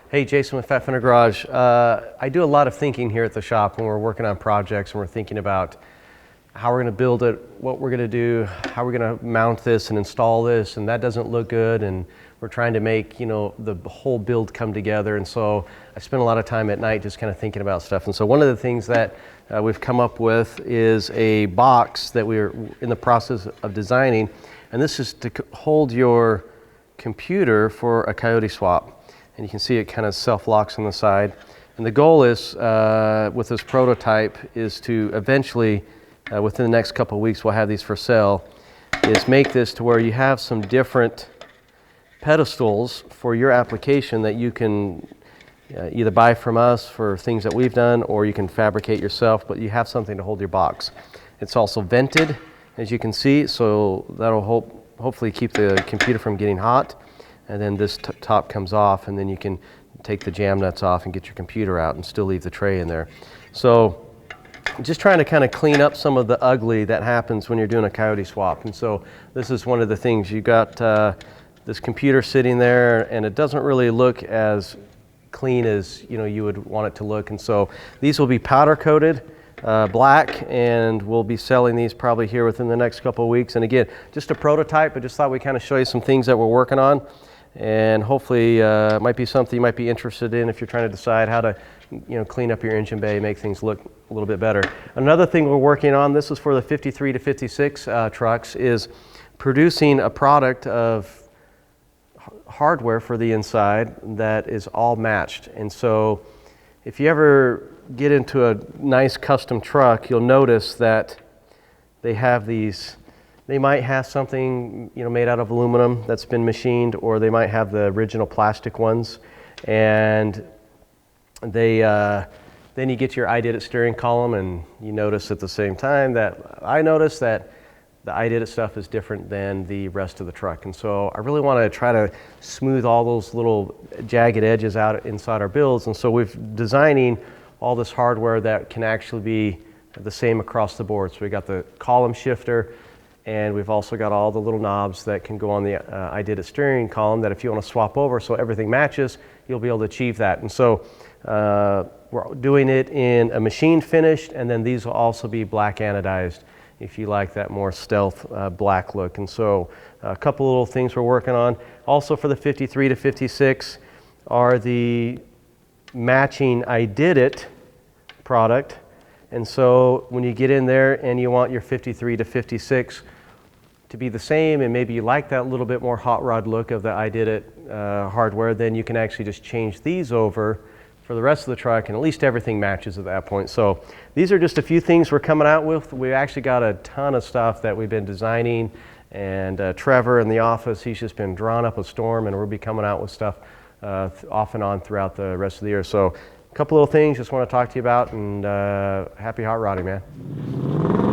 Hey, Jason with Fender Garage. I do a lot of thinking here at the shop when we're working on projects and we're thinking about how we're going to build it, what we're going to do, how we're going to mount this and install this, and that doesn't look good, and we're trying to make, the whole build come together. And so I spend a lot of time at night just kind of thinking about stuff. And so one of the things that we've come up with is a box that we're in the process of designing, and this is to hold your computer for a coyote swap. And you can see it kind of self-locks on the side. And the goal is, with this prototype, is to eventually, within the next couple of weeks, we'll have these for sale, is make this to where you have some different pedestals for your application that you can either buy from us for things that we've done, or you can fabricate yourself, but you have something to hold your box. It's also vented, as you can see, so that'll hopefully keep the computer from getting hot. And then this top comes off, and then you can take the jam nuts off and get your computer out and still leave the tray in there. So just trying to kind of clean up some of the ugly that happens when you're doing a coyote swap. And so this is one of the things. You got this computer sitting there, and it doesn't really look as clean as you would want it to look. And so these will be powder coated black, and we'll be selling these probably here within the next couple of weeks. And again, just a prototype, but just thought we'd kind of show you some things that we're working on. And hopefully it might be something you might be interested in if you're trying to decide how to clean up your engine bay, make things look a little bit better. Another thing we're working on, this is for the 53 to 56 trucks, is producing a product of hardware for the inside that is all matched. And so if you ever get into a nice custom truck, you'll notice that they have these. They might have something made out of aluminum that's been machined, or they might have the original plastic ones. And they then you get your I Did It steering column, and you notice at the same time that I noticed that the I Did It stuff is different than the rest of the truck. And so I really want to try to smooth all those little jagged edges out inside our builds. And so we're designing all this hardware that can actually be the same across the board. So we got the column shifter, and we've also got all the little knobs that can go on the I Did It steering column, that if you want to swap over so everything matches, you'll be able to achieve that. And so we're doing it in a machine finished, and then these will also be black anodized if you like that more stealth black look. And so a couple little things we're working on. Also for the 53 to 56 are the matching I Did It product. And so when you get in there and you want your 53 to 56 to be the same, and maybe you like that little bit more hot rod look of the I Did It hardware, then you can actually just change these over for the rest of the truck, and at least everything matches at that point. So these are just a few things we're coming out with. We actually got a ton of stuff that we've been designing, and Trevor in the office, he's just been drawing up a storm, and we'll be coming out with stuff off and on throughout the rest of the year. So a couple little things just want to talk to you about, and happy hot rodding, man.